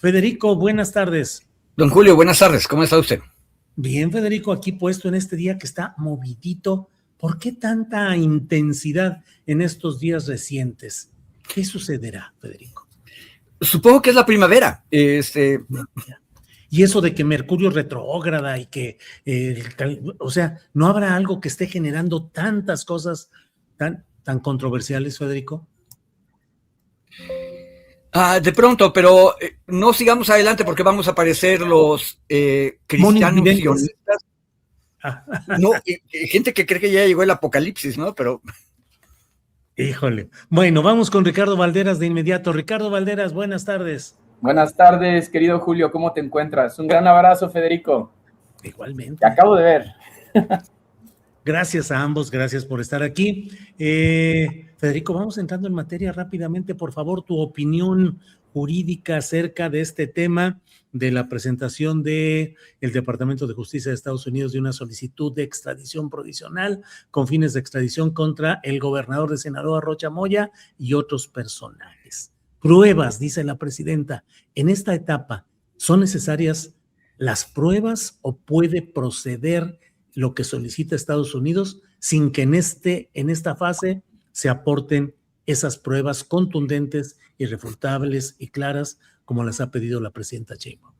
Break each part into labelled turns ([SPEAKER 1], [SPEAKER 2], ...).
[SPEAKER 1] Federico, buenas tardes.
[SPEAKER 2] Don Julio, buenas tardes. ¿Cómo está usted?
[SPEAKER 1] Bien, Federico, aquí puesto en este día que está movidito. ¿Por qué tanta intensidad en estos días recientes? ¿Qué sucederá, Federico?
[SPEAKER 2] Supongo que es la primavera.
[SPEAKER 1] Y eso de que Mercurio retrógrada y que, o sea, ¿no habrá algo que esté generando tantas cosas tan controversiales, Federico?
[SPEAKER 2] De pronto, pero no sigamos adelante porque vamos a aparecer los cristianos sionistas. No, gente que cree que ya llegó el apocalipsis, ¿no? Pero...
[SPEAKER 1] Híjole. Bueno, vamos con Ricardo Valderas de inmediato. Ricardo Valderas, buenas tardes.
[SPEAKER 3] Buenas tardes, querido Julio, ¿cómo te encuentras? Un gran abrazo, Federico.
[SPEAKER 1] Igualmente.
[SPEAKER 3] Te acabo de ver.
[SPEAKER 1] Gracias a ambos, gracias por estar aquí. Federico, vamos entrando en materia rápidamente, por favor, tu opinión jurídica acerca de este tema de la presentación del Departamento de Justicia de Estados Unidos de una solicitud de extradición provisional con fines de extradición contra el gobernador de Sinaloa, Rocha Moya, y otros personajes. Pruebas, dice la presidenta. En esta etapa, ¿son necesarias las pruebas o puede proceder lo que solicita Estados Unidos sin que en esta fase se aporten esas pruebas contundentes, irrefutables y claras como las ha pedido la presidenta Sheinbaum?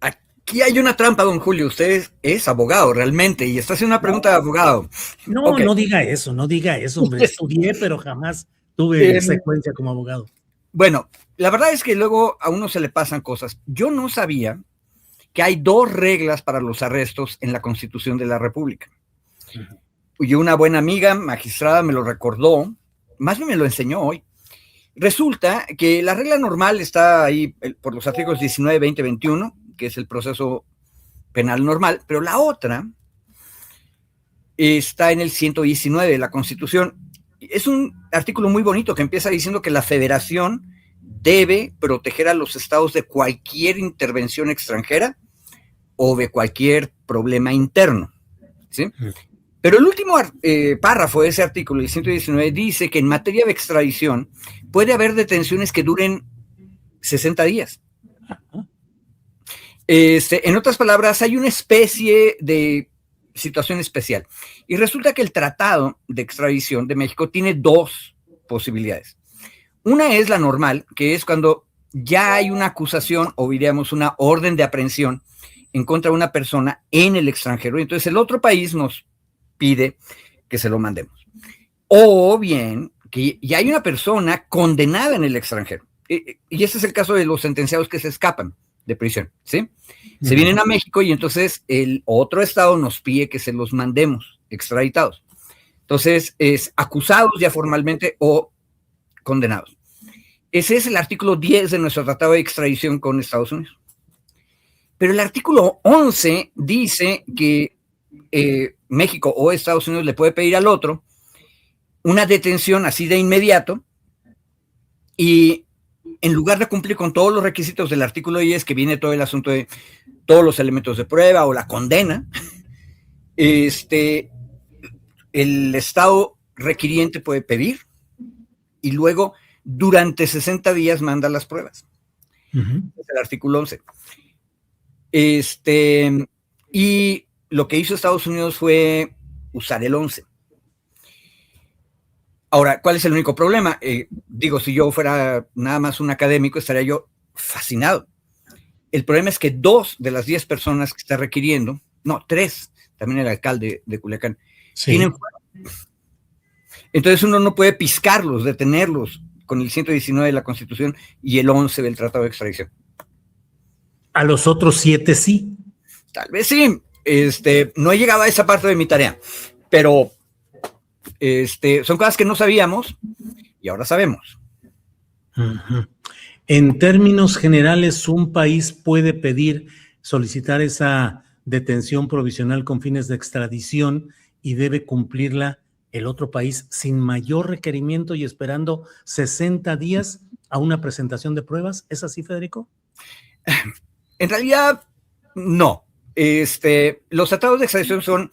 [SPEAKER 2] Aquí hay una trampa, don Julio. Usted es abogado realmente y está haciendo una pregunta de abogado.
[SPEAKER 1] No, okay. No diga eso, hombre. Estudié, pero jamás tuve secuencia como abogado.
[SPEAKER 2] Bueno, la verdad es que luego a uno se le pasan cosas. Yo no sabía que hay dos reglas para los arrestos en la Constitución de la República. Y una buena amiga, magistrada, me lo recordó, más bien me lo enseñó hoy. Resulta que la regla normal está ahí por los artículos 19, 20, 21, que es el proceso penal normal, pero la otra está en el 119 de la Constitución. Es un artículo muy bonito que empieza diciendo que la Federación debe proteger a los estados de cualquier intervención extranjera o de cualquier problema interno, ¿sí? Pero el último párrafo de ese artículo, el 119, dice que en materia de extradición puede haber detenciones que duren 60 días. En otras palabras, hay una especie de situación especial. Y resulta que el Tratado de Extradición de México tiene dos posibilidades. Una es la normal, que es cuando ya hay una acusación o diríamos una orden de aprehensión en contra de una persona en el extranjero. Y entonces el otro país nos pide que se lo mandemos. O bien que ya hay una persona condenada en el extranjero. Y ese es el caso de los sentenciados que se escapan de prisión, ¿sí? Se vienen a México y entonces el otro estado nos pide que se los mandemos extraditados. Entonces es acusados ya formalmente o condenados. Ese es el artículo 10 de nuestro tratado de extradición con Estados Unidos. Pero el artículo 11 dice que México o Estados Unidos le puede pedir al otro una detención así de inmediato y en lugar de cumplir con todos los requisitos del artículo 10, que viene todo el asunto de todos los elementos de prueba o la condena, el estado requiriente puede pedir y luego durante 60 días manda las pruebas. Es el artículo 11. Y lo que hizo Estados Unidos fue usar el 11. Ahora, ¿cuál es el único problema? Si yo fuera nada más un académico, estaría yo fascinado. El problema es que 2 de las 10 personas que está requiriendo, 3, también el alcalde de Culiacán, sí, tienen fuero. Entonces uno no puede piscarlos, detenerlos con el 119 de la Constitución y el 11 del Tratado de Extradición.
[SPEAKER 1] ¿A los otros 7 sí?
[SPEAKER 2] Tal vez sí. No he llegado a esa parte de mi tarea, pero son cosas que no sabíamos y ahora sabemos.
[SPEAKER 1] En términos generales, un país puede solicitar esa detención provisional con fines de extradición y debe cumplirla el otro país sin mayor requerimiento y esperando 60 días a una presentación de pruebas. ¿Es así, Federico?
[SPEAKER 2] En realidad, no. Los tratados de extradición son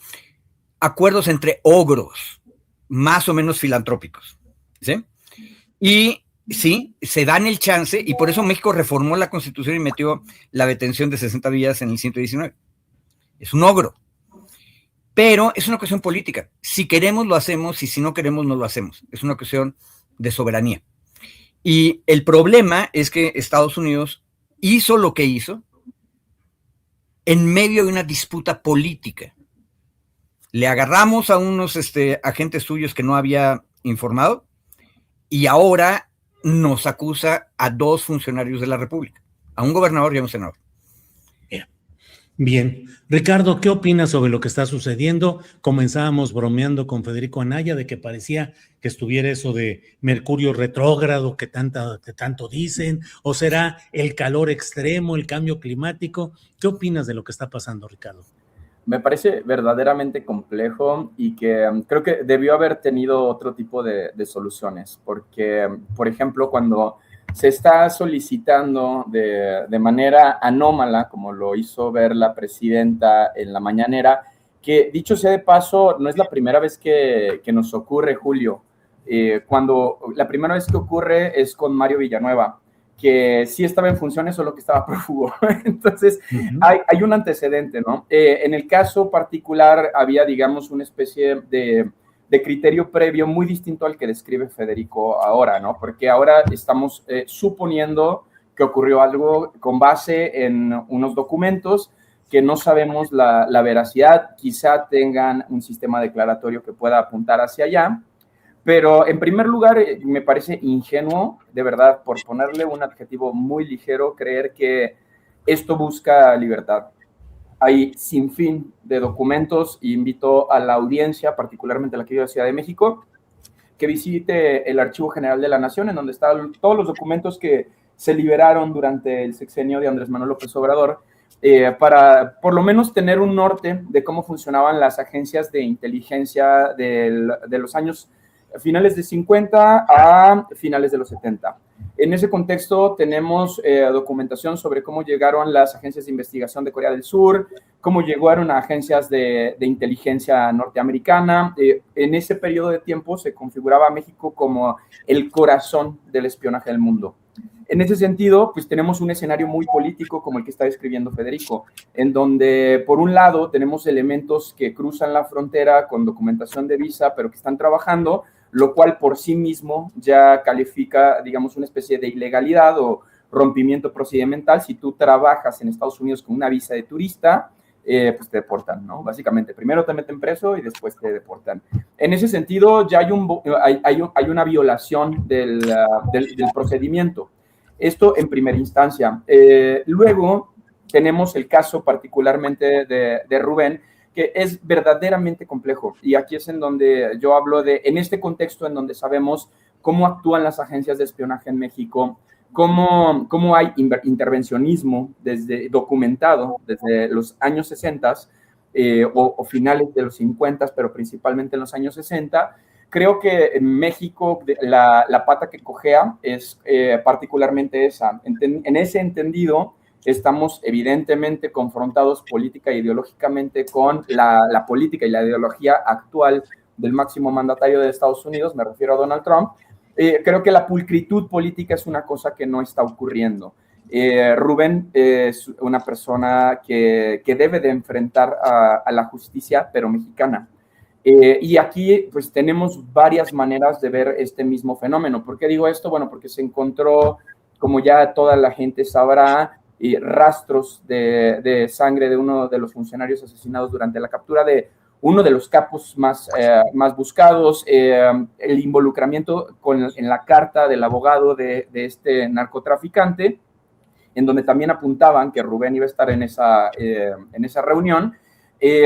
[SPEAKER 2] acuerdos entre ogros, más o menos filantrópicos, ¿sí? Y sí, se dan el chance y por eso México reformó la Constitución y metió la detención de 60 días en el 119. Es un ogro. Pero es una cuestión política. Si queremos, lo hacemos, y si no queremos, no lo hacemos. Es una cuestión de soberanía. Y el problema es que Estados Unidos hizo lo que hizo en medio de una disputa política. Le agarramos a unos agentes suyos que no había informado y ahora nos acusa a 2 funcionarios de la República, a un gobernador y a un senador.
[SPEAKER 1] Bien. Ricardo, ¿qué opinas sobre lo que está sucediendo? Comenzábamos bromeando con Federico Anaya de que parecía que estuviera eso de Mercurio retrógrado que tanto dicen, o será el calor extremo, el cambio climático. ¿Qué opinas de lo que está pasando, Ricardo?
[SPEAKER 3] Me parece verdaderamente complejo y que creo que debió haber tenido otro tipo de soluciones, porque, por ejemplo, cuando se está solicitando de manera anómala, como lo hizo ver la presidenta en la mañanera, que dicho sea de paso, no es la primera vez que nos ocurre, Julio. Cuando la primera vez que ocurre es con Mario Villanueva, que sí estaba en funciones, solo que estaba prófugo. Entonces, hay un antecedente, ¿no? En el caso particular había, digamos, una especie de criterio previo muy distinto al que describe Federico ahora, ¿no? Porque ahora estamos suponiendo que ocurrió algo con base en unos documentos que no sabemos la veracidad, quizá tengan un sistema declaratorio que pueda apuntar hacia allá, pero en primer lugar me parece ingenuo, de verdad, por ponerle un adjetivo muy ligero, creer que esto busca libertad. Hay sin fin de documentos y invito a la audiencia, particularmente la que vive en la Ciudad de México, que visite el Archivo General de la Nación, en donde están todos los documentos que se liberaron durante el sexenio de Andrés Manuel López Obrador, para por lo menos tener un norte de cómo funcionaban las agencias de inteligencia de los años finales de 50 a finales de los 70. En ese contexto tenemos documentación sobre cómo llegaron las agencias de investigación de Corea del Sur, cómo llegaron a agencias de inteligencia norteamericana. En ese periodo de tiempo se configuraba a México como el corazón del espionaje del mundo. En ese sentido, pues tenemos un escenario muy político como el que está describiendo Federico, en donde por un lado tenemos elementos que cruzan la frontera con documentación de visa, pero que están trabajando, lo cual por sí mismo ya califica, digamos, una especie de ilegalidad o rompimiento procedimental. Si tú trabajas en Estados Unidos con una visa de turista, pues te deportan, ¿no? Básicamente, primero te meten preso y después te deportan. En ese sentido, ya hay una violación del procedimiento. Esto en primera instancia. Luego tenemos el caso particularmente de Rubén, que es verdaderamente complejo. Y aquí es en donde yo hablo en este contexto en donde sabemos cómo actúan las agencias de espionaje en México, cómo hay intervencionismo documentado desde los años 60 o finales de los 50, pero principalmente en los años 60. Creo que en México la pata que cojea es particularmente esa. En ese entendido, estamos evidentemente confrontados política e ideológicamente con la política y la ideología actual del máximo mandatario de Estados Unidos, me refiero a Donald Trump. Creo que la pulcritud política es una cosa que no está ocurriendo. Rubén es una persona que debe de enfrentar a la justicia, pero mexicana. Y aquí pues tenemos varias maneras de ver este mismo fenómeno. ¿Por qué digo esto? Bueno, porque se encontró, como ya toda la gente sabrá, rastros de sangre de uno de los funcionarios asesinados durante la captura de uno de los capos más buscados, el involucramiento en la carta del abogado de este narcotraficante, en donde también apuntaban que Rubén iba a estar en esa reunión.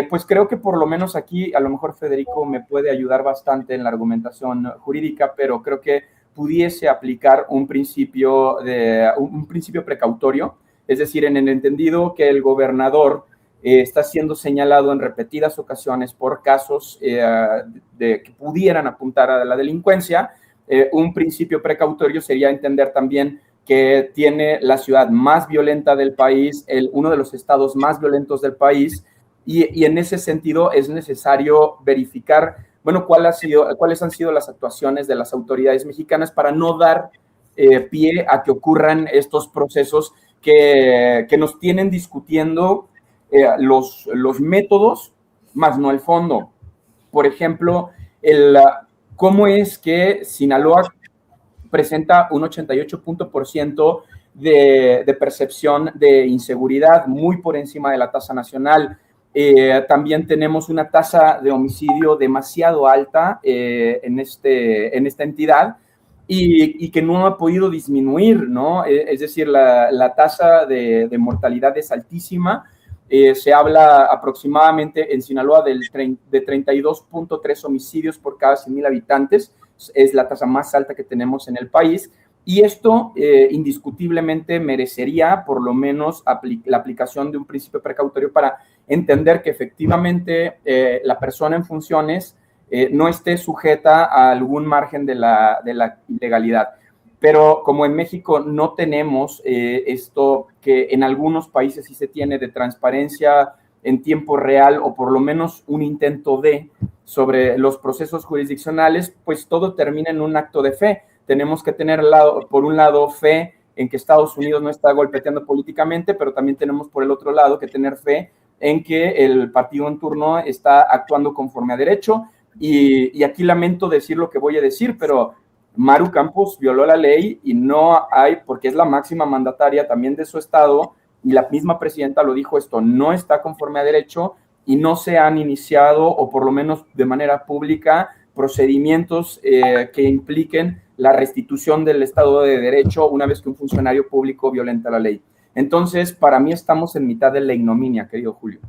[SPEAKER 3] Pues creo que por lo menos aquí, a lo mejor Federico me puede ayudar bastante en la argumentación jurídica, pero creo que pudiese aplicar un principio precautorio, es decir, en el entendido que el gobernador está siendo señalado en repetidas ocasiones por casos que pudieran apuntar a la delincuencia. Un principio precautorio sería entender también que tiene la ciudad más violenta del país, uno de los estados más violentos del país, y en ese sentido es necesario verificar, bueno, cuáles han sido las actuaciones de las autoridades mexicanas para no dar pie a que ocurran estos procesos que nos tienen discutiendo los métodos, más no el fondo. Por ejemplo, cómo es que Sinaloa presenta un 88% de percepción de inseguridad, muy por encima de la tasa nacional. También tenemos una tasa de homicidio demasiado alta en esta entidad y que no ha podido disminuir, ¿no? Es decir, la tasa de mortalidad es altísima. Se habla aproximadamente en Sinaloa de 32.3 homicidios por cada 100,000 habitantes. Es la tasa más alta que tenemos en el país. Y esto indiscutiblemente merecería por lo menos la aplicación de un principio precautorio para entender que efectivamente la persona en funciones no esté sujeta a algún margen de la ilegalidad. Pero como en México no tenemos esto que en algunos países sí se tiene de transparencia en tiempo real o por lo menos un intento sobre los procesos jurisdiccionales, pues todo termina en un acto de fe. Tenemos que tener por un lado fe en que Estados Unidos no está golpeteando políticamente, pero también tenemos por el otro lado que tener fe en que el partido en turno está actuando conforme a derecho. Y aquí lamento decir lo que voy a decir, pero Maru Campos violó la ley y no hay, porque es la máxima mandataria también de su estado, y la misma presidenta lo dijo, esto no está conforme a derecho y no se han iniciado, o por lo menos de manera pública, procedimientos que impliquen la restitución del Estado de Derecho una vez que un funcionario público violenta la ley. Entonces, para mí estamos en mitad de la ignominia, querido Julio.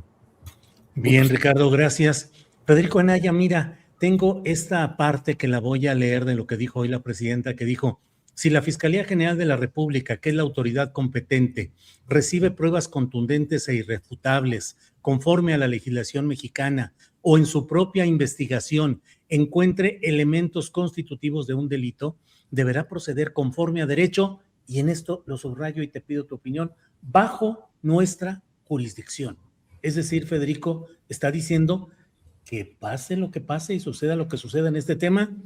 [SPEAKER 1] Bien, Ricardo, gracias. Federico Anaya, mira, tengo esta parte que la voy a leer de lo que dijo hoy la presidenta, que dijo: si la Fiscalía General de la República, que es la autoridad competente, recibe pruebas contundentes e irrefutables conforme a la legislación mexicana o en su propia investigación encuentre elementos constitutivos de un delito, deberá proceder conforme a derecho, y en esto lo subrayo y te pido tu opinión, bajo nuestra jurisdicción. Es decir, Federico está diciendo que pase lo que pase y suceda lo que suceda en este tema,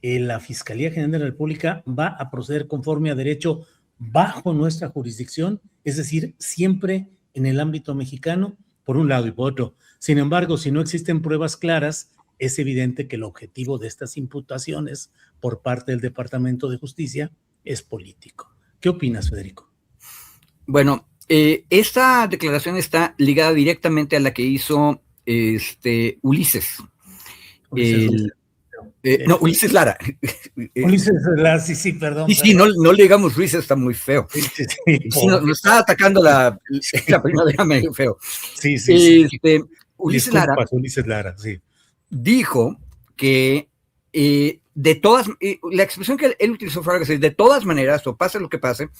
[SPEAKER 1] la Fiscalía General de la República va a proceder conforme a derecho bajo nuestra jurisdicción, es decir, siempre en el ámbito mexicano, por un lado y por otro. Sin embargo, si no existen pruebas claras, es evidente que el objetivo de estas imputaciones por parte del Departamento de Justicia es político. ¿Qué opinas, Federico?
[SPEAKER 2] Bueno, esta declaración está ligada directamente a la que hizo Ulises. No, Ulises Lara.
[SPEAKER 1] Ulises Lara, sí, perdón.
[SPEAKER 2] Sí, no le digamos Ruiz, está muy feo. Sí, nos está atacando la primavera medio feo.
[SPEAKER 1] Sí.
[SPEAKER 2] Ulises Lara.
[SPEAKER 1] Ulises Lara, sí.
[SPEAKER 2] Dijo que la expresión que él utilizó fue de todas maneras, o pase lo que pase,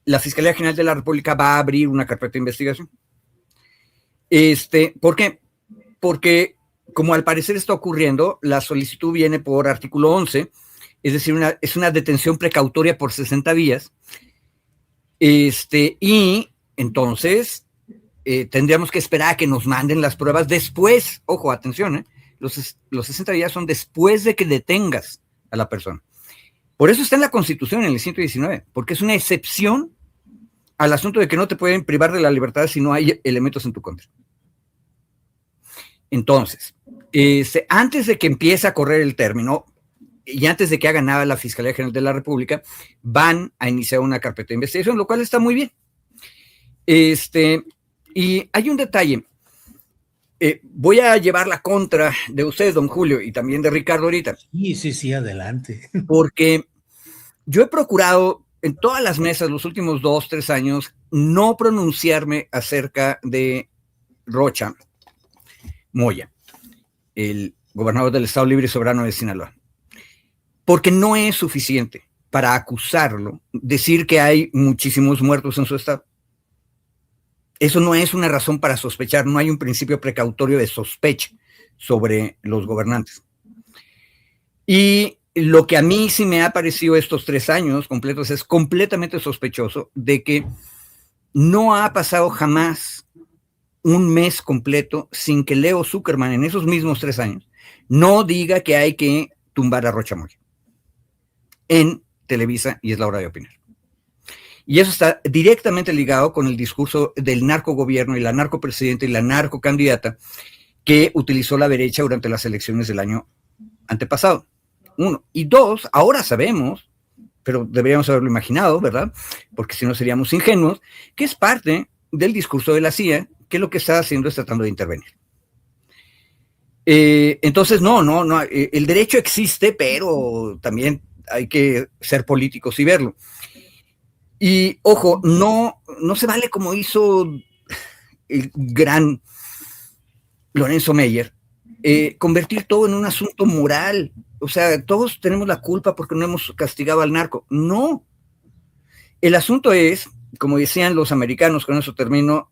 [SPEAKER 2] la Fiscalía General de la República va a abrir una carpeta de investigación. ¿Por qué? Porque, como al parecer está ocurriendo, la solicitud viene por artículo 11, es decir, es una detención precautoria por 60 días, y entonces tendríamos que esperar a que nos manden las pruebas después. Ojo, atención, los 60 días son después de que detengas a la persona. Por eso está en la Constitución, en el 119, porque es una excepción al asunto de que no te pueden privar de la libertad si no hay elementos en tu contra. Entonces, antes de que empiece a correr el término y antes de que haga nada la Fiscalía General de la República, van a iniciar una carpeta de investigación, lo cual está muy bien. Y hay un detalle. Voy a llevar la contra de usted, don Julio, y también de Ricardo ahorita.
[SPEAKER 1] Sí, adelante.
[SPEAKER 2] Porque yo he procurado en todas las mesas los últimos 2-3 años no pronunciarme acerca de Rocha Moya, el gobernador del Estado Libre y Soberano de Sinaloa, porque no es suficiente para acusarlo, decir que hay muchísimos muertos en su estado. Eso no es una razón para sospechar, no hay un principio precautorio de sospecha sobre los gobernantes. Y lo que a mí sí me ha parecido estos 3 años completos es completamente sospechoso de que no ha pasado jamás un mes completo sin que Leo Zuckerman en esos mismos 3 años no diga que hay que tumbar a Rocha Moya en Televisa y Es la Hora de Opinar. Y eso está directamente ligado con el discurso del narcogobierno y la narcopresidenta y la narcocandidata que utilizó la derecha durante las elecciones del año antepasado. 1. Y 2, ahora sabemos, pero deberíamos haberlo imaginado, ¿verdad? Porque si no seríamos ingenuos, que es parte del discurso de la CIA, que lo que está haciendo es tratando de intervenir. Entonces, no, el derecho existe, pero también hay que ser políticos y verlo. Y, ojo, no se vale como hizo el gran Lorenzo Meyer, convertir todo en un asunto moral. O sea, todos tenemos la culpa porque no hemos castigado al narco. No. El asunto es, como decían los americanos, con eso termino,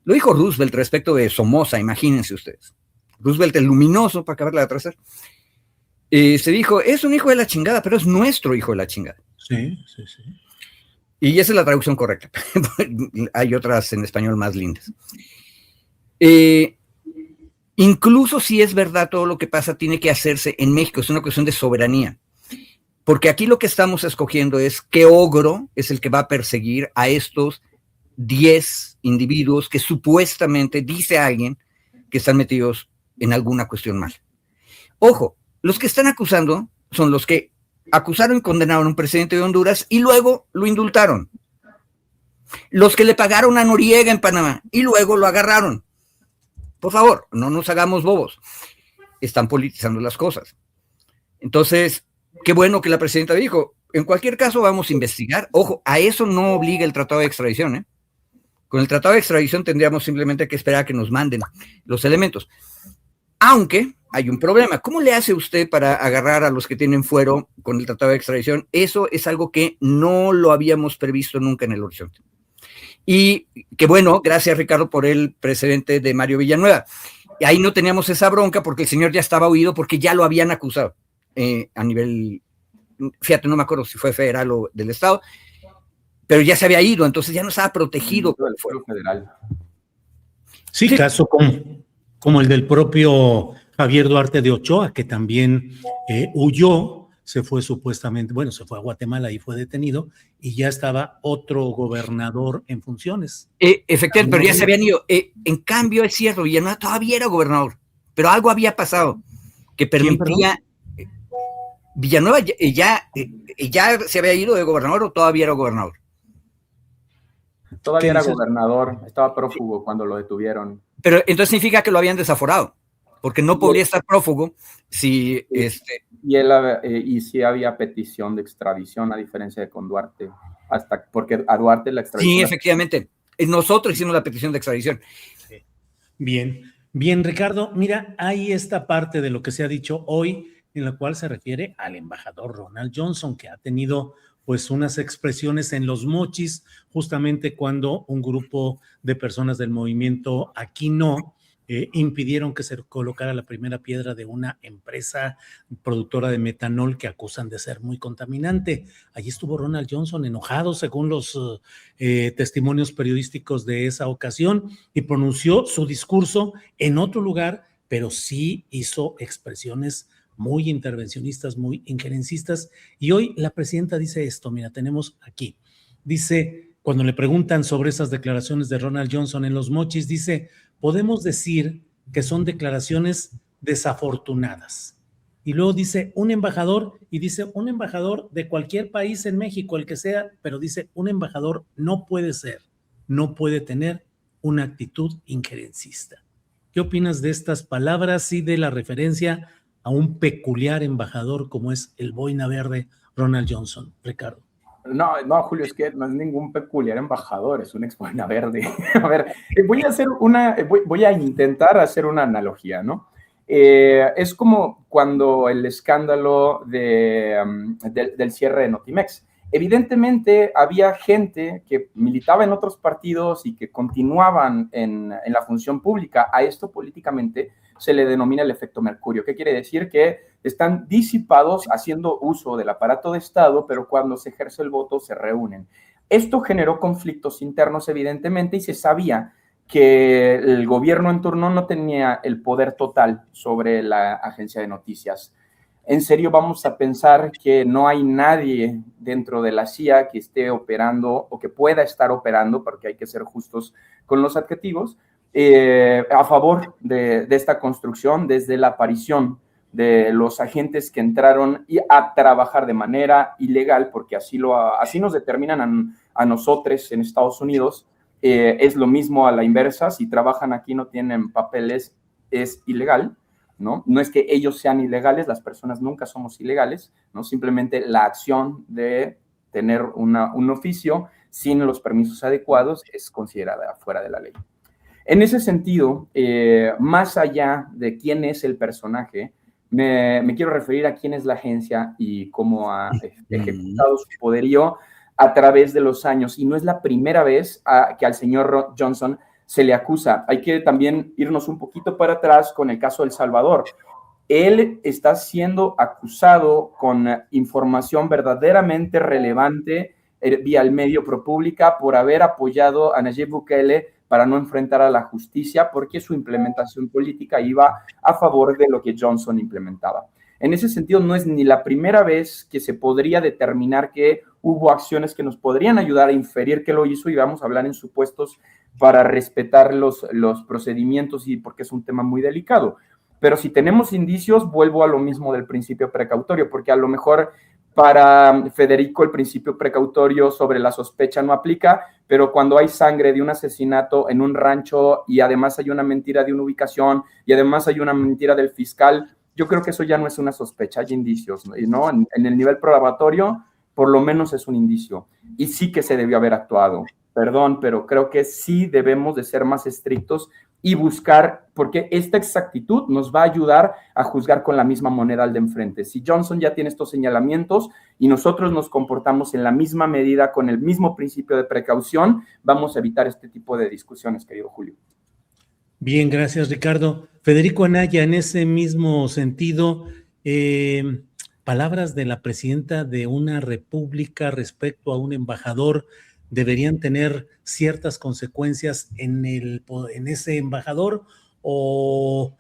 [SPEAKER 2] lo dijo Roosevelt respecto de Somoza, imagínense ustedes. Roosevelt, el luminoso, para acabarla de atrasar, se dijo, es un hijo de la chingada, pero es nuestro hijo de la chingada.
[SPEAKER 1] Sí.
[SPEAKER 2] Y esa es la traducción correcta. Hay otras en español más lindas. Incluso si es verdad todo lo que pasa, tiene que hacerse en México, es una cuestión de soberanía. Porque aquí lo que estamos escogiendo es qué ogro es el que va a perseguir a estos 10 individuos que supuestamente dice alguien que están metidos en alguna cuestión mal. Ojo, los que están acusando son los que acusaron y condenaron a un presidente de Honduras y luego lo indultaron. Los que le pagaron a Noriega en Panamá y luego lo agarraron. Por favor, no nos hagamos bobos. Están politizando las cosas. Entonces, qué bueno que la presidenta dijo, en cualquier caso vamos a investigar. Ojo, a eso no obliga el tratado de extradición, ¿eh? Con el tratado de extradición tendríamos simplemente que esperar a que nos manden los elementos. Aunque hay un problema. ¿Cómo le hace usted para agarrar a los que tienen fuero con el tratado de extradición? Eso es algo que no lo habíamos previsto nunca en el horizonte. Y que bueno, gracias Ricardo por el precedente de Mario Villanueva. Y ahí no teníamos esa bronca porque el señor ya estaba huido porque ya lo habían acusado a nivel, fíjate, no me acuerdo si fue federal o del estado, pero ya se había ido, entonces ya no estaba protegido por el fuero federal.
[SPEAKER 1] Sí, caso como el del propio Javier Duarte de Ochoa, que también huyó, se fue supuestamente, bueno, se fue a Guatemala y fue detenido, y ya estaba otro gobernador en funciones.
[SPEAKER 2] Efectivamente, pero ya se habían ido. En cambio, es cierto, Villanueva todavía era gobernador, pero algo había pasado que permitía... Villanueva ya se había ido de gobernador o todavía era gobernador.
[SPEAKER 3] Todavía era gobernador, estaba prófugo cuando lo detuvieron.
[SPEAKER 2] Pero entonces significa que lo habían desaforado, porque no podría estar prófugo si...
[SPEAKER 3] Y sí había petición de extradición, a diferencia de con Duarte, porque a Duarte la extradición...
[SPEAKER 2] Sí, efectivamente. Nosotros hicimos la petición de extradición.
[SPEAKER 1] Bien, Ricardo. Mira, hay esta parte de lo que se ha dicho hoy, en la cual se refiere al embajador Ronald Johnson, que ha tenido pues unas expresiones en Los Mochis, justamente cuando un grupo de personas del movimiento Aquí No impidieron que se colocara la primera piedra de una empresa productora de metanol que acusan de ser muy contaminante. Allí estuvo Ronald Johnson enojado, según los testimonios periodísticos de esa ocasión, y pronunció su discurso en otro lugar, pero sí hizo expresiones muy intervencionistas, muy injerencistas. Y hoy la presidenta dice esto, mira, tenemos aquí, dice, cuando le preguntan sobre esas declaraciones de Ronald Johnson en Los Mochis, dice, podemos decir que son declaraciones desafortunadas. Y luego dice, un embajador, y dice, un embajador de cualquier país en México, el que sea, pero dice, un embajador no puede tener una actitud injerencista. ¿Qué opinas de estas palabras y de la referencia a un peculiar embajador como es el boina verde Ronald Johnson, Ricardo?
[SPEAKER 3] No, Julio, es que no es ningún peculiar embajador, es un ex boina verde. A ver, voy a intentar hacer una analogía, ¿no? Es como cuando el escándalo del cierre de Notimex. Evidentemente había gente que militaba en otros partidos y que continuaban en la función pública. A esto políticamente se le denomina el efecto Mercurio. ¿Qué quiere decir? Que están disipados haciendo uso del aparato de Estado, pero cuando se ejerce el voto se reúnen. Esto generó conflictos internos, evidentemente, y se sabía que el gobierno en turno no tenía el poder total sobre la agencia de noticias. ¿En serio vamos a pensar que no hay nadie dentro de la CIA que esté operando o que pueda estar operando, porque hay que ser justos con los adjetivos, a favor de esta construcción desde la aparición de los agentes que entraron a trabajar de manera ilegal, porque así nos determinan a nosotros en Estados Unidos? Es lo mismo a la inversa, si trabajan aquí no tienen papeles, es ilegal. ¿No? No es que ellos sean ilegales, las personas nunca somos ilegales, ¿no? Simplemente la acción de tener un oficio sin los permisos adecuados es considerada fuera de la ley. En ese sentido, más allá de quién es el personaje, me quiero referir a quién es la agencia y cómo ha ejecutado su poderío a través de los años. Y no es la primera vez que al señor Johnson se le acusa. Hay que también irnos un poquito para atrás con el caso de El Salvador. Él está siendo acusado con información verdaderamente relevante vía el medio ProPublica por haber apoyado a Nayib Bukele para no enfrentar a la justicia, porque su implementación política iba a favor de lo que Johnson implementaba. En ese sentido, no es ni la primera vez que se podría determinar que hubo acciones que nos podrían ayudar a inferir que lo hizo, y vamos a hablar en supuestos para respetar los procedimientos y porque es un tema muy delicado. Pero si tenemos indicios, vuelvo a lo mismo del principio precautorio, porque a lo mejor para Federico el principio precautorio sobre la sospecha no aplica, pero cuando hay sangre de un asesinato en un rancho y además hay una mentira de una ubicación y además hay una mentira del fiscal, yo creo que eso ya no es una sospecha, hay indicios, ¿no? En el nivel probatorio, por lo menos es un indicio. Y sí que se debió haber actuado. Perdón, pero creo que sí debemos de ser más estrictos y buscar, porque esta exactitud nos va a ayudar a juzgar con la misma moneda al de enfrente. Si Johnson ya tiene estos señalamientos y nosotros nos comportamos en la misma medida con el mismo principio de precaución, vamos a evitar este tipo de discusiones, querido Julio.
[SPEAKER 1] Bien, gracias, Ricardo. Federico Anaya, en ese mismo sentido, palabras de la presidenta de una república respecto a un embajador deberían tener ciertas consecuencias en ese embajador, o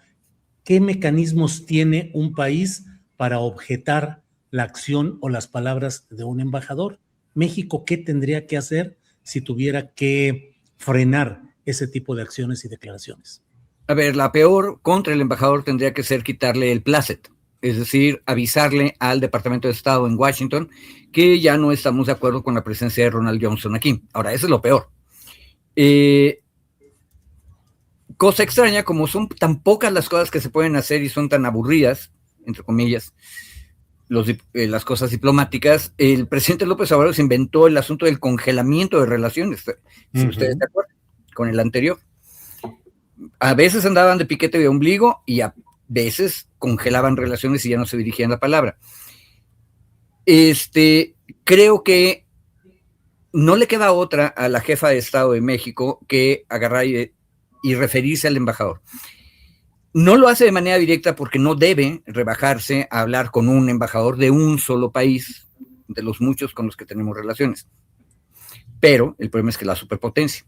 [SPEAKER 1] qué mecanismos tiene un país para objetar la acción o las palabras de un embajador. México, ¿qué tendría que hacer si tuviera que frenar ese tipo de acciones y declaraciones?
[SPEAKER 2] A ver, la peor contra el embajador tendría que ser quitarle el placet, es decir, avisarle al Departamento de Estado en Washington que ya no estamos de acuerdo con la presencia de Ronald Johnson aquí. Ahora, eso es lo peor. Cosa extraña, como son tan pocas las cosas que se pueden hacer y son tan aburridas, entre comillas, las cosas diplomáticas, el presidente López Obrador se inventó el asunto del congelamiento de relaciones, si ustedes se acuerdan, con el anterior. A veces andaban de piquete de ombligo y a veces congelaban relaciones y ya no se dirigían la palabra. Creo que no le queda otra a la jefa de Estado de México que agarrar y referirse al embajador. No lo hace de manera directa porque no debe rebajarse a hablar con un embajador de un solo país, de los muchos con los que tenemos relaciones. Pero el problema es que la superpotencia.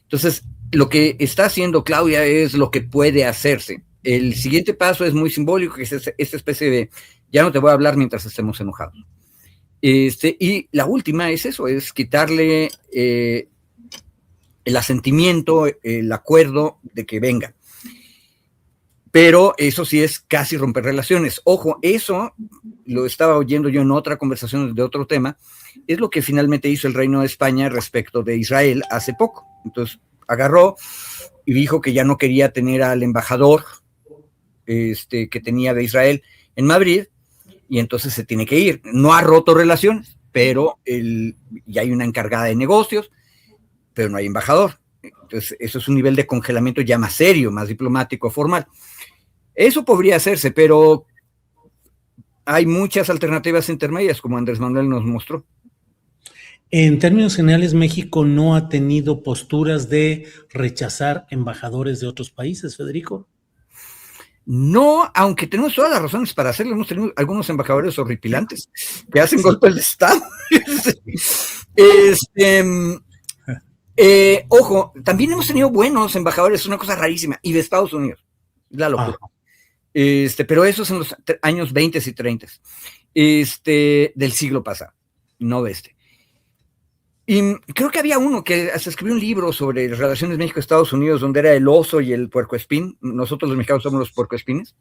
[SPEAKER 2] Entonces, lo que está haciendo Claudia es lo que puede hacerse. El siguiente paso es muy simbólico, que es esta especie de ya no te voy a hablar mientras estemos enojados. Y la última es eso, es quitarle el asentimiento, el acuerdo de que venga. Pero eso sí es casi romper relaciones. Ojo, eso lo estaba oyendo yo en otra conversación de otro tema, es lo que finalmente hizo el Reino de España respecto de Israel hace poco. Entonces agarró y dijo que ya no quería tener al embajador que tenía de Israel en Madrid, y entonces se tiene que ir. No ha roto relaciones, pero ya hay una encargada de negocios, pero no hay embajador. Entonces eso es un nivel de congelamiento ya más serio, más diplomático, formal. Eso podría hacerse, pero hay muchas alternativas intermedias, como Andrés Manuel nos mostró.
[SPEAKER 1] En términos generales, México no ha tenido posturas de rechazar embajadores de otros países, Federico.
[SPEAKER 2] No, aunque tenemos todas las razones para hacerlo. Hemos tenido algunos embajadores horripilantes que hacen golpes de Estado. Ojo, también hemos tenido buenos embajadores, es una cosa rarísima, y de Estados Unidos, la locura. Pero eso es en los años 20 y 30 del siglo pasado, no de este. Y creo que había uno que hasta escribió un libro sobre relaciones México-Estados Unidos, donde era el oso y el puercoespín. Nosotros los mexicanos somos los puercoespines.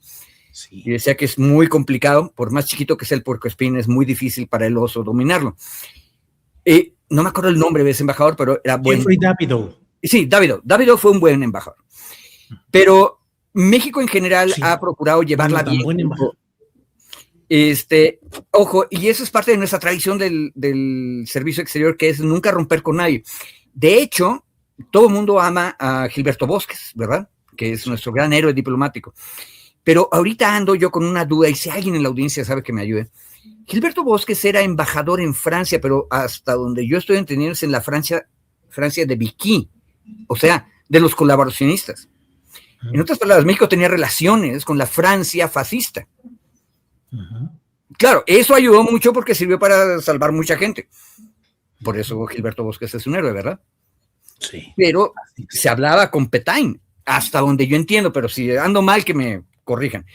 [SPEAKER 2] Sí. Y decía que es muy complicado, por más chiquito que sea el puercoespín, es muy difícil para el oso dominarlo. No me acuerdo el nombre de ese embajador, pero era bueno.
[SPEAKER 1] Jeffrey Davidow.
[SPEAKER 2] Sí, Davidow fue un buen embajador. Pero México en general ha procurado llevarla bien. Ojo, y eso es parte de nuestra tradición del servicio exterior, que es nunca romper con nadie. De hecho, todo el mundo ama a Gilberto Bosques, ¿verdad? Que es nuestro gran héroe diplomático. Pero ahorita ando yo con una duda, y si alguien en la audiencia sabe que me ayude. Gilberto Bosques era embajador en Francia, pero hasta donde yo estoy entendiendo es en la Francia de Vichy, o sea, de los colaboracionistas. En otras palabras, México tenía relaciones con la Francia fascista. Claro, eso ayudó mucho porque sirvió para salvar mucha gente. Por eso Gilberto Bosques es un héroe, ¿verdad? Sí. Pero se hablaba con Petain, hasta donde yo entiendo, pero si ando mal que me corrijan.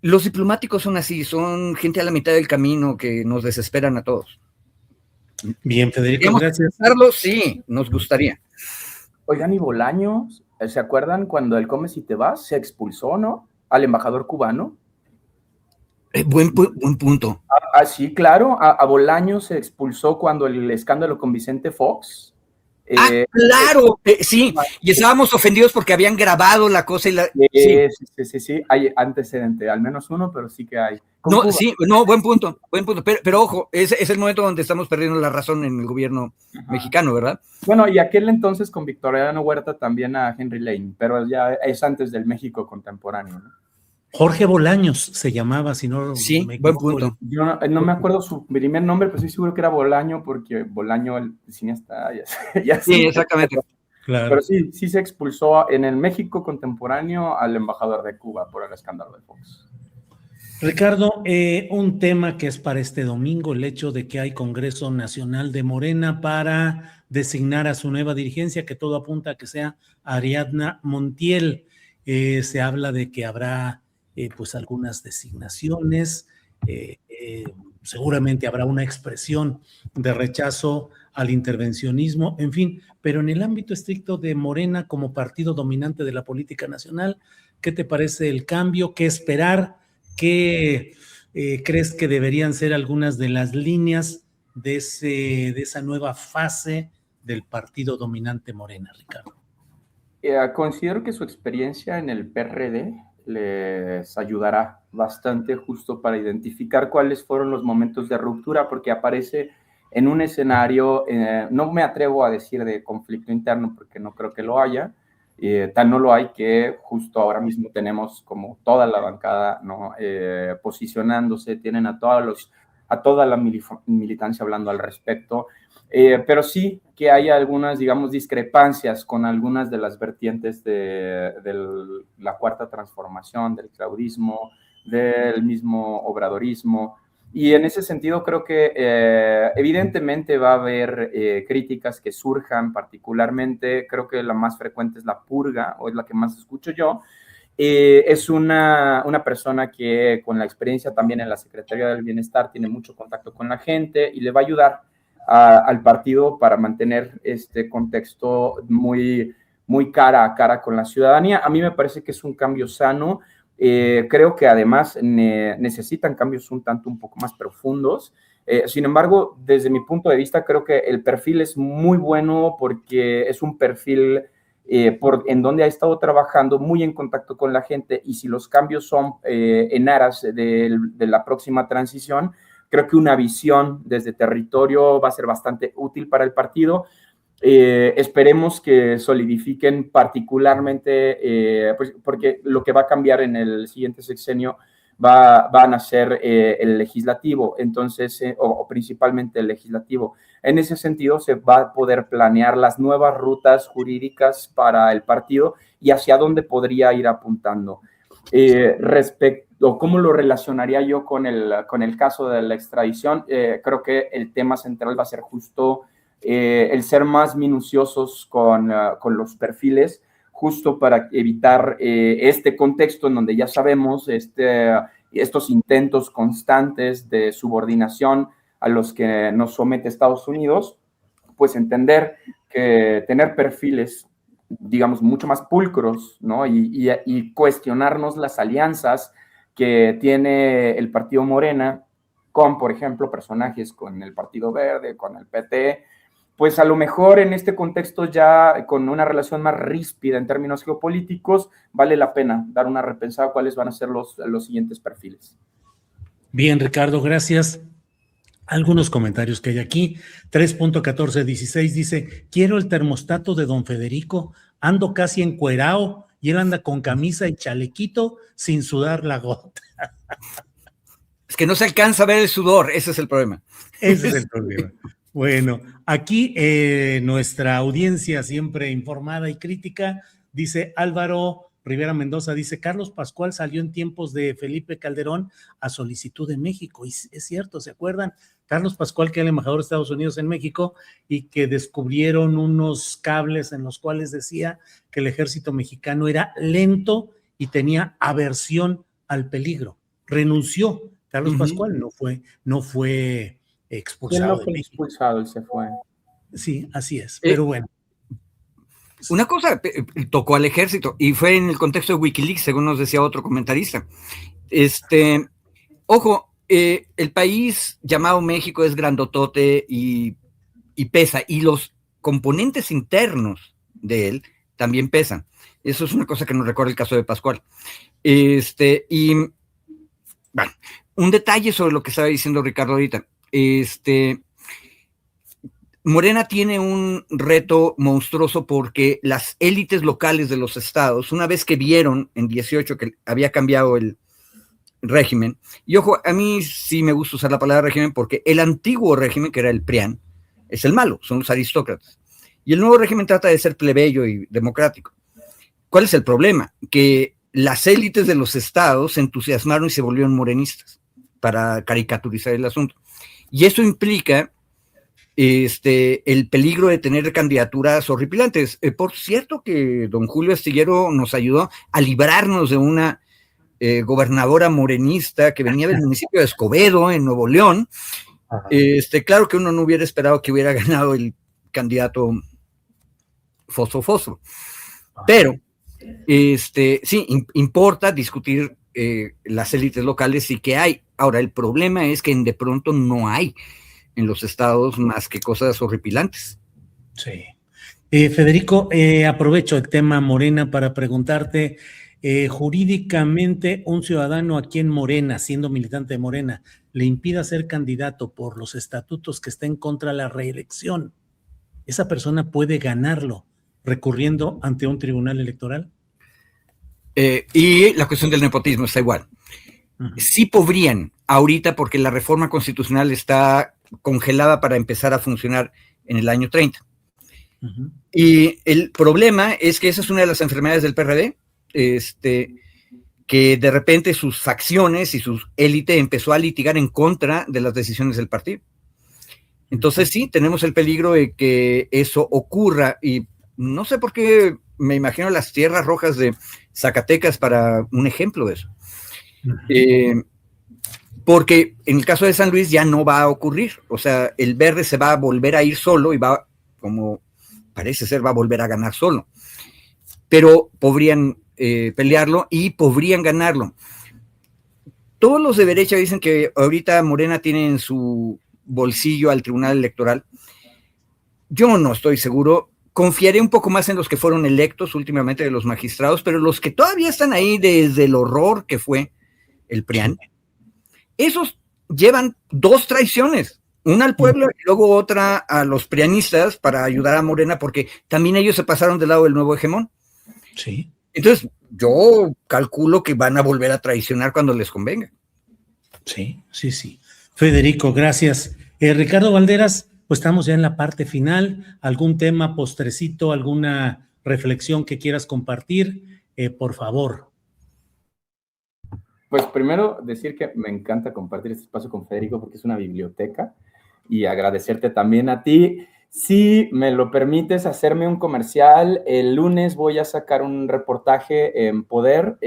[SPEAKER 2] Los diplomáticos son así, son gente a la mitad del camino que nos desesperan a todos.
[SPEAKER 1] Bien, Federico, gracias.
[SPEAKER 2] Sí, nos gustaría.
[SPEAKER 3] Oigan, y Bolaños, ¿se acuerdan cuando el Come si te vas se expulsó, ¿no? Al embajador cubano.
[SPEAKER 2] Buen punto.
[SPEAKER 3] Sí, claro, a Bolaños se expulsó cuando el escándalo con Vicente Fox.
[SPEAKER 2] Claro, sí, y estábamos ofendidos porque habían grabado la cosa y la...
[SPEAKER 3] Sí, hay antecedente, al menos uno, pero sí que hay.
[SPEAKER 2] Buen punto, pero ojo, es el momento donde estamos perdiendo la razón en el gobierno mexicano, ¿verdad?
[SPEAKER 3] Bueno, y aquel entonces con Victoriano Huerta también a Henry Lane, pero ya es antes del México contemporáneo, ¿no?
[SPEAKER 1] Jorge Bolaños se llamaba, si no
[SPEAKER 2] me equivoco. Buen punto.
[SPEAKER 3] Yo no me acuerdo su primer nombre, pero estoy seguro que era Bolaño, porque Bolaño, el cineasta, ya
[SPEAKER 2] sí, exactamente.
[SPEAKER 3] Claro. Pero sí se expulsó en el México contemporáneo al embajador de Cuba por el escándalo de Fox.
[SPEAKER 1] Ricardo, un tema que es para este domingo, el hecho de que hay Congreso Nacional de Morena para designar a su nueva dirigencia, que todo apunta a que sea Ariadna Montiel. Se habla de que habrá pues algunas designaciones, seguramente habrá una expresión de rechazo al intervencionismo, en fin, pero en el ámbito estricto de Morena como partido dominante de la política nacional, ¿qué te parece el cambio? ¿Qué esperar? ¿Qué crees que deberían ser algunas de las líneas de esa nueva fase del partido dominante Morena, Ricardo?
[SPEAKER 3] Considero que su experiencia en el PRD les ayudará bastante justo para identificar cuáles fueron los momentos de ruptura, porque aparece en un escenario, no me atrevo a decir de conflicto interno, porque no creo que lo haya, tan no lo hay que justo ahora mismo tenemos como toda la bancada, ¿no? Posicionándose, tienen a toda la militancia hablando al respecto, pero sí que hay algunas, digamos, discrepancias con algunas de las vertientes de la cuarta transformación, del claudismo, del mismo obradorismo, y en ese sentido creo que evidentemente va a haber críticas que surjan, particularmente creo que la más frecuente es la purga, o es la que más escucho yo. Es una persona que con la experiencia también en la Secretaría del Bienestar tiene mucho contacto con la gente y le va a ayudar al partido para mantener este contexto muy, muy cara a cara con la ciudadanía. A mí me parece que es un cambio sano. Creo que además necesitan cambios un poco más profundos. Sin embargo, desde mi punto de vista, creo que el perfil es muy bueno porque es un perfil en donde ha estado trabajando muy en contacto con la gente, y si los cambios son en aras de la próxima transición, creo que una visión desde territorio va a ser bastante útil para el partido. Esperemos que solidifiquen particularmente, pues, porque lo que va a cambiar en el siguiente sexenio van a ser el legislativo, entonces, o principalmente el legislativo. En ese sentido, se va a poder planear las nuevas rutas jurídicas para el partido y hacia dónde podría ir apuntando. Respecto, ¿cómo lo relacionaría yo con el caso de la extradición? Creo que el tema central va a ser justo el ser más minuciosos con los perfiles, justo para evitar este contexto en donde ya sabemos estos intentos constantes de subordinación a los que nos somete Estados Unidos, pues entender que tener perfiles, digamos, mucho más pulcros, ¿no? Y cuestionarnos las alianzas que tiene el partido Morena con, por ejemplo, personajes con el Partido Verde, con el PT, pues a lo mejor en este contexto ya con una relación más ríspida en términos geopolíticos, vale la pena dar una repensada cuáles van a ser los siguientes perfiles.
[SPEAKER 1] Bien, Ricardo, gracias. Algunos comentarios que hay aquí. 3.1416 dice, quiero el termostato de don Federico, ando casi encuerao y él anda con camisa y chalequito sin sudar la gota.
[SPEAKER 2] Es que no se alcanza a ver el sudor, ese es el problema.
[SPEAKER 1] Ese es el problema. Bueno, aquí nuestra audiencia siempre informada y crítica, dice Álvaro Rivera Mendoza, dice, Carlos Pascual salió en tiempos de Felipe Calderón a solicitud de México. Y es cierto, ¿se acuerdan? Carlos Pascual, que era el embajador de Estados Unidos en México y que descubrieron unos cables en los cuales decía que el ejército mexicano era lento y tenía aversión al peligro. Renunció. Carlos Pascual no fue expulsado.
[SPEAKER 3] Él no fue expulsado, él se fue.
[SPEAKER 1] Sí, así es, pero bueno.
[SPEAKER 2] Una cosa, tocó al ejército y fue en el contexto de Wikileaks, según nos decía otro comentarista. Ojo, el país llamado México es grandotote y pesa, y los componentes internos de él también pesan. Eso es una cosa que nos recuerda el caso de Pascual. Y bueno, un detalle sobre lo que estaba diciendo Ricardo ahorita. Morena tiene un reto monstruoso porque las élites locales de los estados, una vez que vieron en 18 que había cambiado el régimen, y ojo, a mí sí me gusta usar la palabra régimen porque el antiguo régimen, que era el PRIAN, es el malo, son los aristócratas. Y el nuevo régimen trata de ser plebeyo y democrático. ¿Cuál es el problema? Que las élites de los estados se entusiasmaron y se volvieron morenistas para caricaturizar el asunto. Y eso implica el peligro de tener candidaturas horripilantes. Por cierto que don Julio Astillero nos ayudó a librarnos de una gobernadora morenista que venía del municipio de Escobedo, en Nuevo León. Claro que uno no hubiera esperado que hubiera ganado el candidato Foso. Pero sí, importa discutir las élites locales y qué hay. Ahora, el problema es que de pronto no hay en los estados más que cosas horripilantes.
[SPEAKER 1] Sí. Federico, aprovecho el tema Morena para preguntarte, jurídicamente, un ciudadano aquí en Morena, siendo militante de Morena, le impida ser candidato por los estatutos que estén contra la reelección, ¿esa persona puede ganarlo recurriendo ante un tribunal electoral?
[SPEAKER 2] Y la cuestión del nepotismo está igual. Sí podrían ahorita porque la reforma constitucional está congelada para empezar a funcionar en el año 30. Y el problema es que esa es una de las enfermedades del PRD, que de repente sus facciones y su élite empezó a litigar en contra de las decisiones del partido. Entonces sí, tenemos el peligro de que eso ocurra y no sé por qué me imagino las tierras rojas de Zacatecas para un ejemplo de eso. Porque en el caso de San Luis ya no va a ocurrir, o sea, el verde se va a volver a ir solo y va, como parece ser, va a volver a ganar solo, pero podrían pelearlo y podrían ganarlo. Todos los de derecha dicen que ahorita Morena tiene en su bolsillo al Tribunal Electoral. Yo no estoy seguro, confiaré un poco más en los que fueron electos últimamente de los magistrados, pero los que todavía están ahí desde el horror que fue el PRIAN, esos llevan dos traiciones, una al pueblo y luego otra a los prianistas para ayudar a Morena, porque también ellos se pasaron del lado del nuevo hegemón.
[SPEAKER 1] Sí.
[SPEAKER 2] Entonces, yo calculo que van a volver a traicionar cuando les convenga.
[SPEAKER 1] Sí. Federico, gracias. Ricardo Valderas, pues estamos ya en la parte final. ¿Algún tema postrecito, alguna reflexión que quieras compartir? Por favor.
[SPEAKER 3] Pues primero decir que me encanta compartir este espacio con Federico porque es una biblioteca y agradecerte también a ti. Si me lo permites hacerme un comercial, el lunes voy a sacar un reportaje en Poder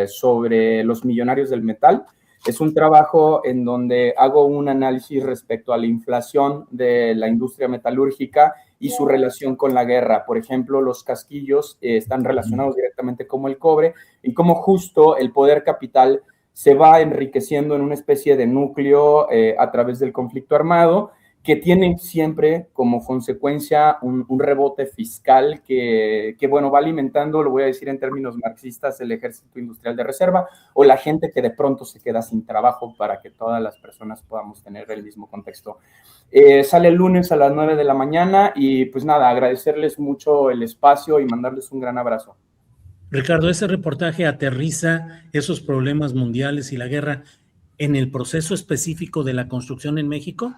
[SPEAKER 3] sobre los millonarios del metal. Es un trabajo en donde hago un análisis respecto a la inflación de la industria metalúrgica y su relación con la guerra. Por ejemplo, los casquillos están relacionados directamente con el cobre y cómo justo el poder capital se va enriqueciendo en una especie de núcleo a través del conflicto armado, que tienen siempre como consecuencia un rebote fiscal que, bueno, va alimentando, lo voy a decir en términos marxistas, el ejército industrial de reserva o la gente que de pronto se queda sin trabajo para que todas las personas podamos tener el mismo contexto. Sale el lunes a las 9 de la mañana y pues nada, agradecerles mucho el espacio y mandarles un gran abrazo.
[SPEAKER 1] Ricardo, ese reportaje aterriza esos problemas mundiales y la guerra en el proceso específico de la construcción en México.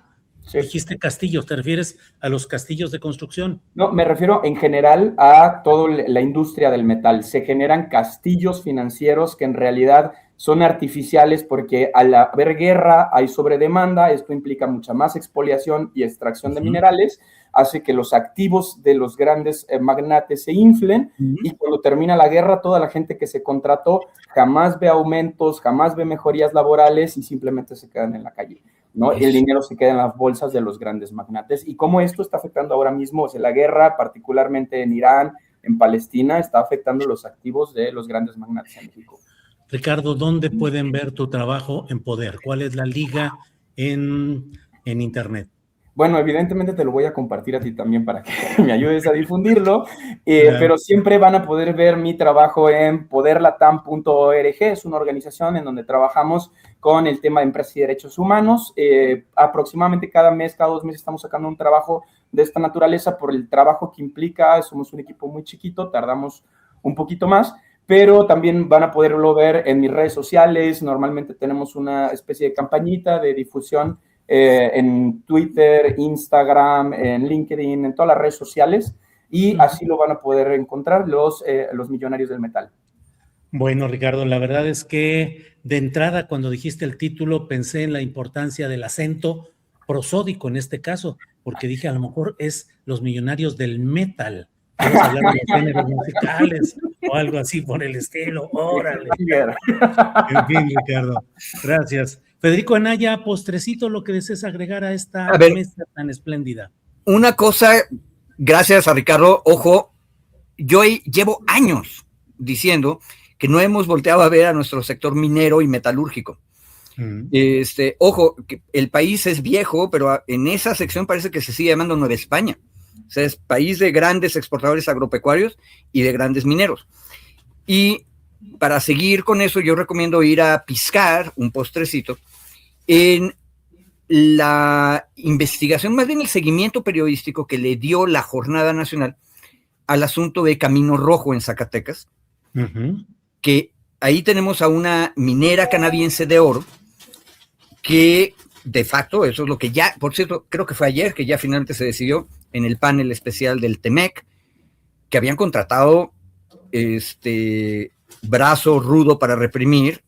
[SPEAKER 1] Sí. Dijiste castillos, ¿te refieres a los castillos de construcción?
[SPEAKER 3] No, me refiero en general a toda la industria del metal. Se generan castillos financieros que en realidad son artificiales porque al haber guerra hay sobredemanda, esto implica mucha más expoliación y extracción de minerales, hace que los activos de los grandes magnates se inflen y cuando termina la guerra toda la gente que se contrató jamás ve aumentos, jamás ve mejorías laborales y simplemente se quedan en la calle, ¿no? El dinero se queda en las bolsas de los grandes magnates y cómo esto está afectando ahora mismo, o sea, la guerra particularmente en Irán, en Palestina, está afectando los activos de los grandes magnates en México.
[SPEAKER 1] Ricardo, ¿dónde pueden ver tu trabajo en Poder? ¿Cuál es la liga en internet?
[SPEAKER 3] Bueno, evidentemente te lo voy a compartir a ti también para que me ayudes a difundirlo, pero siempre van a poder ver mi trabajo en poderlatam.org, es una organización en donde trabajamos con el tema de empresas y derechos humanos. Aproximadamente cada mes, cada 2 meses estamos sacando un trabajo de esta naturaleza por el trabajo que implica, somos un equipo muy chiquito, tardamos un poquito más, pero también van a poderlo ver en mis redes sociales. Normalmente tenemos una especie de campañita de difusión en Twitter, Instagram, en LinkedIn, en todas las redes sociales, y así lo van a poder encontrar los millonarios del metal.
[SPEAKER 1] Bueno, Ricardo, la verdad es que de entrada cuando dijiste el título pensé en la importancia del acento prosódico en este caso, porque dije a lo mejor es los millonarios del metal. Vamos a hablar de los géneros musicales o algo así por el estilo. Órale. En fin, Ricardo, gracias. Federico Anaya, postrecito, lo que desees agregar a esta mesa tan espléndida.
[SPEAKER 2] Una cosa, gracias a Ricardo, ojo, yo llevo años diciendo que no hemos volteado a ver a nuestro sector minero y metalúrgico. Ojo, que el país es viejo, pero en esa sección parece que se sigue llamando Nueva España. O sea, es país de grandes exportadores agropecuarios y de grandes mineros. Y para seguir con eso, yo recomiendo ir a piscar un postrecito en la investigación, más bien el seguimiento periodístico que le dio la Jornada Nacional al asunto de Camino Rojo en Zacatecas, que ahí tenemos a una minera canadiense de oro que de facto, eso es lo que ya, por cierto, creo que fue ayer que ya finalmente se decidió en el panel especial del TEMEC, que habían contratado brazo rudo para reprimir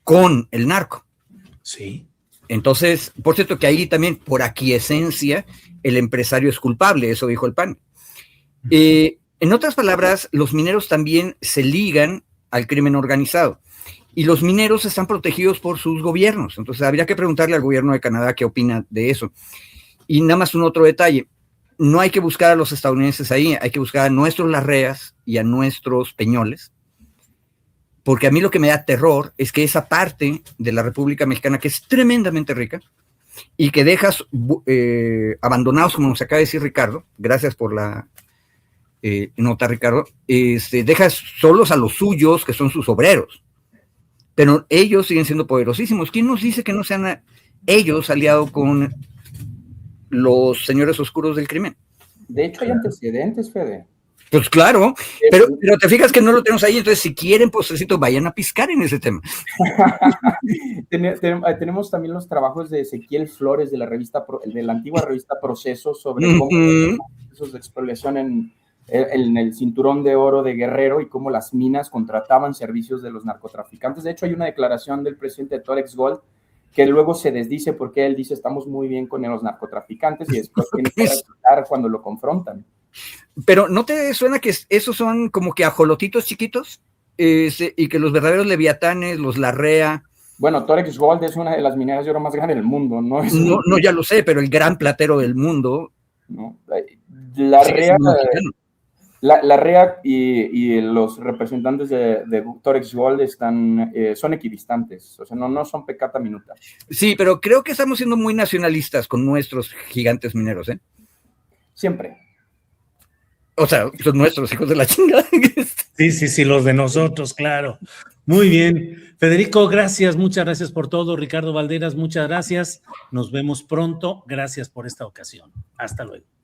[SPEAKER 2] con el narco.
[SPEAKER 1] Sí.
[SPEAKER 2] Entonces, por cierto que ahí también, por aquiescencia, el empresario es culpable, eso dijo el PAN. En otras palabras, los mineros también se ligan al crimen organizado y los mineros están protegidos por sus gobiernos. Entonces, habría que preguntarle al gobierno de Canadá qué opina de eso. Y nada más un otro detalle, no hay que buscar a los estadounidenses ahí, hay que buscar a nuestros Larreas y a nuestros Peñoles, porque a mí lo que me da terror es que esa parte de la República Mexicana, que es tremendamente rica, y que dejas abandonados, como nos acaba de decir Ricardo, gracias por la nota, Ricardo, dejas solos a los suyos, que son sus obreros, pero ellos siguen siendo poderosísimos. ¿Quién nos dice que no sean ellos aliados con los señores oscuros del crimen?
[SPEAKER 3] De hecho, hay antecedentes, Fede.
[SPEAKER 2] Pues claro, pero te fijas que no lo tenemos ahí, entonces si quieren postrecito, vayan a piscar en ese tema.
[SPEAKER 3] Tenemos también los trabajos de Ezequiel Flores de la antigua revista Proceso sobre cómo los procesos de expoliación en el cinturón de oro de Guerrero y cómo las minas contrataban servicios de los narcotraficantes. De hecho, hay una declaración del presidente de Torex Gold que luego se desdice porque él dice estamos muy bien con los narcotraficantes y después tiene que resultar cuando lo confrontan.
[SPEAKER 2] Pero ¿no te suena que esos son como que ajolotitos chiquitos? Y que los verdaderos leviatanes, los Larrea...
[SPEAKER 3] Bueno, Torex Gold es una de las mineras de oro más grandes del mundo, ¿no?
[SPEAKER 2] No, ya lo sé, pero el gran platero del mundo...
[SPEAKER 3] ¿no? La REA y los representantes de Torex Gold son equidistantes, o sea, no son peccata minuta.
[SPEAKER 2] Sí, pero creo que estamos siendo muy nacionalistas con nuestros gigantes mineros, ¿eh?
[SPEAKER 3] Siempre.
[SPEAKER 2] O sea, son nuestros hijos de la chingada.
[SPEAKER 1] Sí, los de nosotros, claro. Muy bien. Federico, gracias, muchas gracias por todo. Ricardo Valderas, muchas gracias. Nos vemos pronto. Gracias por esta ocasión. Hasta luego.